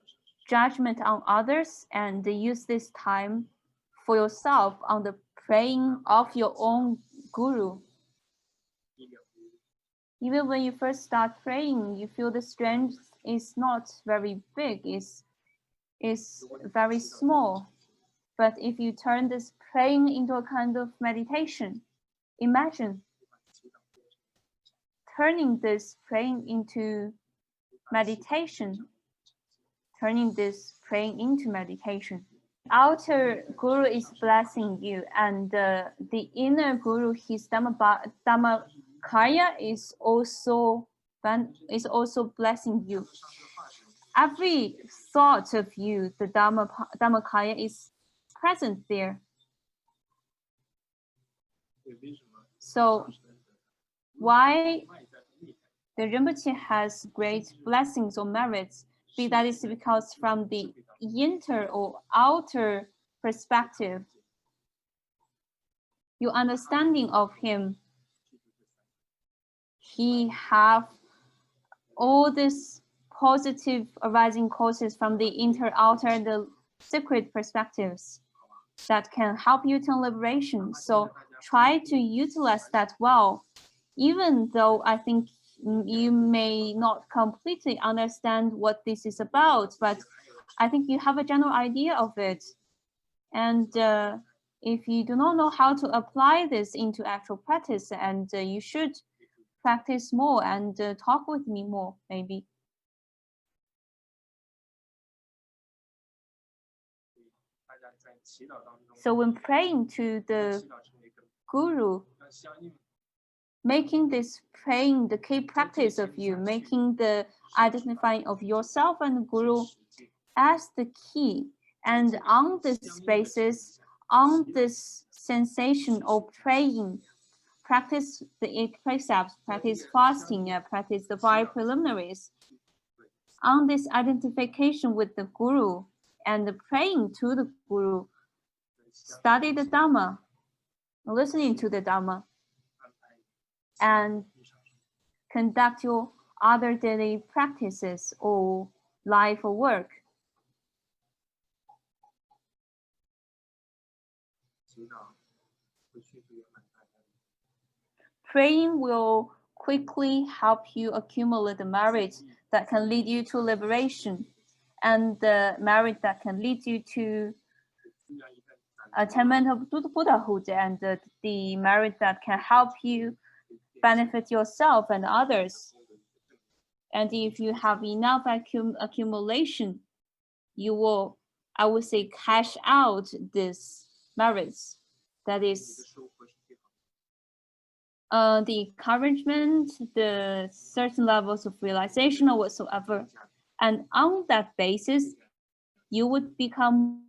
judgment on others and use this time for yourself on the praying of your own guru. Even when you first start praying, you feel the strength is not very big, is very small. But if you turn this praying into a kind of meditation, imagine turning this praying into meditation, turning this praying into meditation. Outer guru is blessing you, and the inner guru, his Dhammakaya, is also blessing you. Every thought of you, the Dhammakaya is present there. So why the Rinpoche has great blessings or merits? That is because from the inner or outer perspective, your understanding of him, he have all these positive arising causes from the inner, outer, and the secret perspectives that can help you to liberation. So try to utilize that well, even though I think you may not completely understand what this is about, but I think you have a general idea of it. And if you do not know how to apply this into actual practice, and you should practice more and talk with me more, maybe. So when praying to the guru, making this praying the key practice of you, making the identifying of yourself and guru as the key. And on this basis, on this sensation of praying, practice the 8 precepts, practice fasting, practice the 5 preliminaries. On this identification with the guru and praying to the guru, study the Dhamma, listening to the Dhamma, and conduct your other daily practices or life or work. Praying will quickly help you accumulate the merit that can lead you to liberation, and the merit that can lead you to attainment of Buddhahood, and the merit that can help you benefit yourself and others. And if you have enough accumulation, you will, I would say, cash out these merits. That is the encouragement, the certain levels of realization or whatsoever. And on that basis, you would become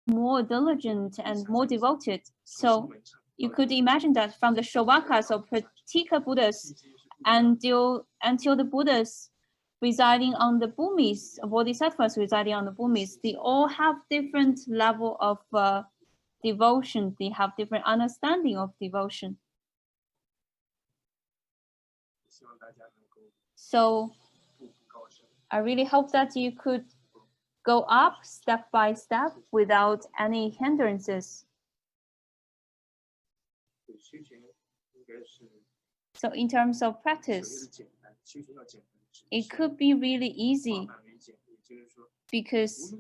more diligent and more devoted. So you could imagine that from the Shavakas or Pratika Buddhas until the Buddhas residing on the Bhumis, Bodhisattvas residing on the Bhumis, they all have different level of devotion. They have different understanding of devotion. So I really hope that you could go up step by step without any hindrances. So in terms of practice, it could be really easy because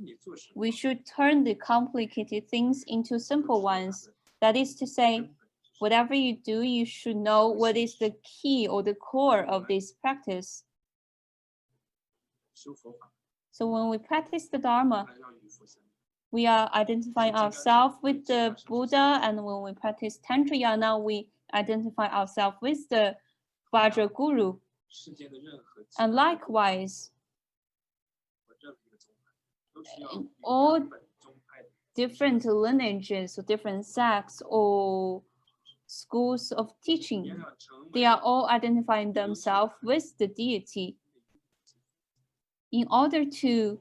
we should turn the complicated things into simple ones. That is to say, whatever you do, you should know what is the key or the core of this practice. So when we practice the Dharma, we are identifying ourselves with the Buddha, and when we practice Tantrayana, we identify ourselves with the Vajra Guru. And likewise, in all different lineages or different sects or schools of teaching, they are all identifying themselves with the deity. In order to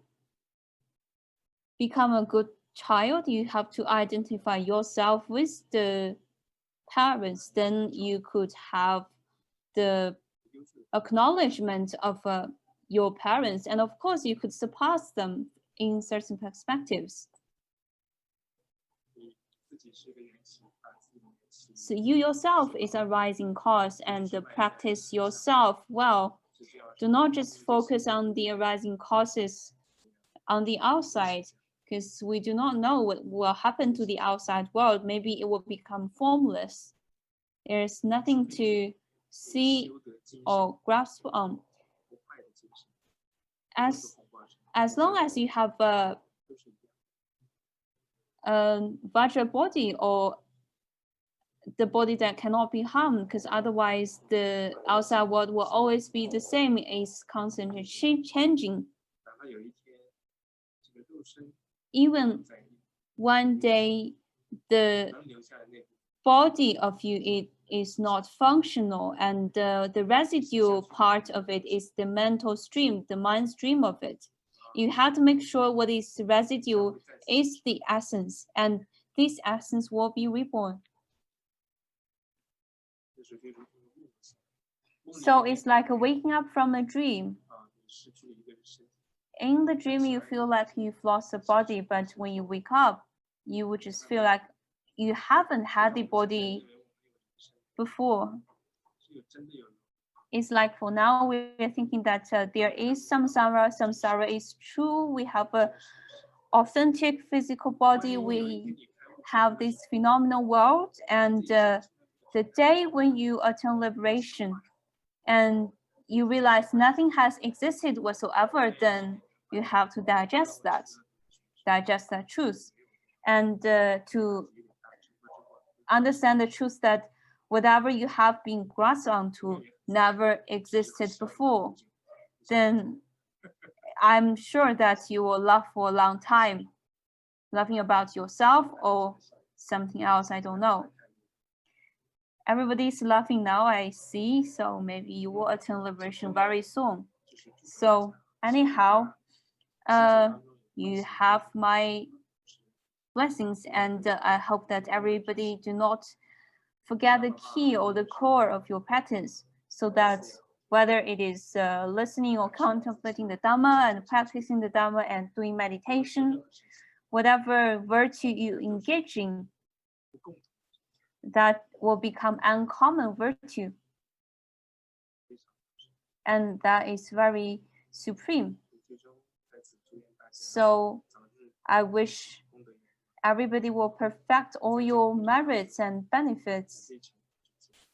become a good child, you have to identify yourself with the parents. Then you could have the acknowledgement of your parents, and of course you could surpass them in certain perspectives. So you yourself is a rising cause, and practice yourself well. Do not just focus on the arising causes on the outside, because we do not know what will happen to the outside world. Maybe it will become formless. There's nothing to see or grasp on. As long as you have a Vajra body, or the body that cannot be harmed, because otherwise the outside world will always be the same. It's constantly changing. Even one day the body of you it is not functional, and the residual part of it is the mental stream, the mind stream of it. You have to make sure what is residual is the essence, and this essence will be reborn. So it's like waking up from a dream. In the dream, you feel like you've lost a body, but when you wake up, you would just feel like you haven't had the body before. It's like for now, we're thinking that there is samsara is true. We have a authentic physical body. We have this phenomenal world, and the day when you attain liberation and you realize nothing has existed whatsoever, then you have to digest that truth, and to understand the truth that whatever you have been grasped onto never existed before. Then I'm sure that you will laugh for a long time, laughing about yourself or something else, I don't know. Everybody's laughing now, I see, so maybe you will attain liberation very soon. So anyhow, you have my blessings, and I hope that everybody do not forget the key or the core of your practice, so that whether it is listening or contemplating the Dhamma and practicing the Dhamma and doing meditation, whatever virtue you engage in, that will become uncommon virtue. And that is very supreme. So I wish everybody will perfect all your merits and benefits.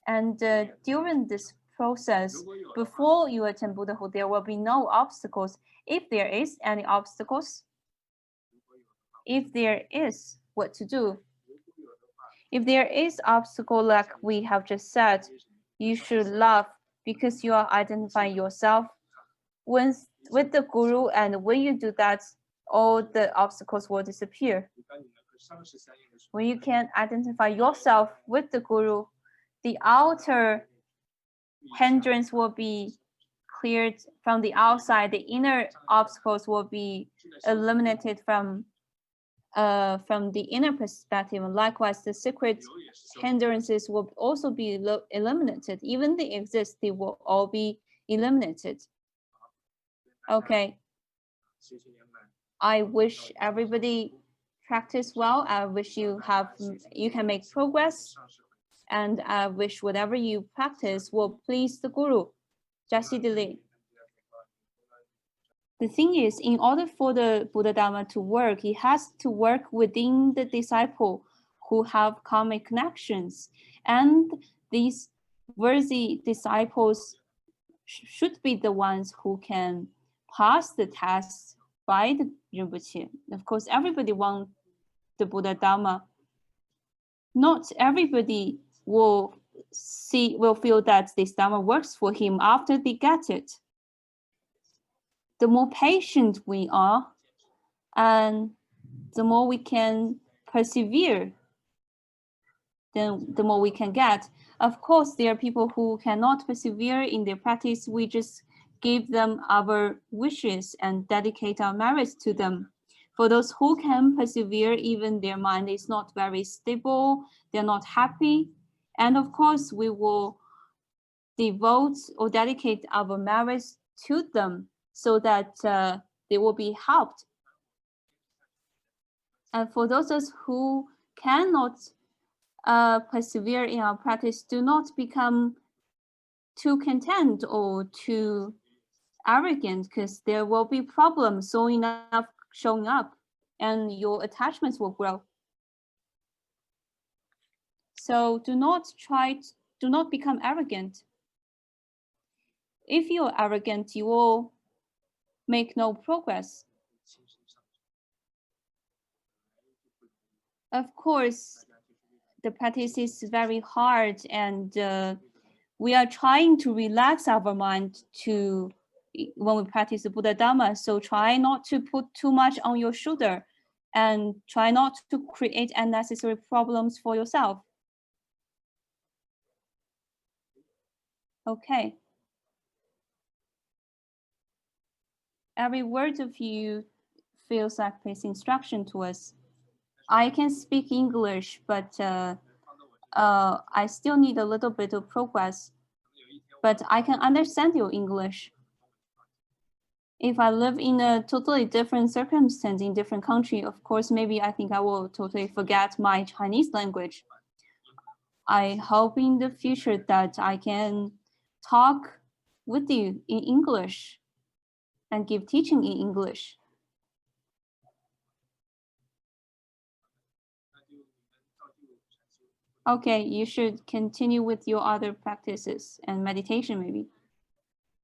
And during this process, before you attain Buddhahood, there will be no obstacles. If there is any obstacles, if there is, what to do? If there is obstacle, like we have just said, you should laugh, because you are identifying yourself with the Guru, and when you do that, all the obstacles will disappear. When you can identify yourself with the guru, the outer hindrance will be cleared from the outside. The inner obstacles will be eliminated from the inner perspective. And likewise, the secret hindrances will also be eliminated. Even they exist, they will all be eliminated. Okay. I wish everybody practice well. I wish you can make progress. And I wish whatever you practice will please the guru. Jasi Dili. The thing is, in order for the Buddha Dharma to work, it has to work within the disciple who have karmic connections. And these worthy disciples should be the ones who can pass the test by the Rinpoche. Of course, everybody wants the Buddha Dharma. Not everybody will feel that this Dharma works for him after they get it. The more patient we are, and the more we can persevere, then the more we can get. Of course, there are people who cannot persevere in their practice. We just give them our wishes and dedicate our merits to them. For those who can persevere, even their mind is not very stable, they're not happy. And of course, we will devote or dedicate our merits to them so that they will be helped. And for those who cannot persevere in our practice, do not become too content or too arrogant, because there will be problems showing up and your attachments will grow. So do not become arrogant. If you're arrogant, you will make no progress. Of course, the practice is very hard, and we are trying to relax our mind when we practice the Buddha Dharma. So try not to put too much on your shoulder and try not to create unnecessary problems for yourself. Okay. Every word of you feels like this instruction to us. I can speak English, but I still need a little bit of progress. But I can understand your English. If I live in a totally different circumstance in different country, of course, maybe I think I will totally forget my Chinese language. I hope in the future that I can talk with you in English and give teaching in English. Okay, you should continue with your other practices and meditation maybe.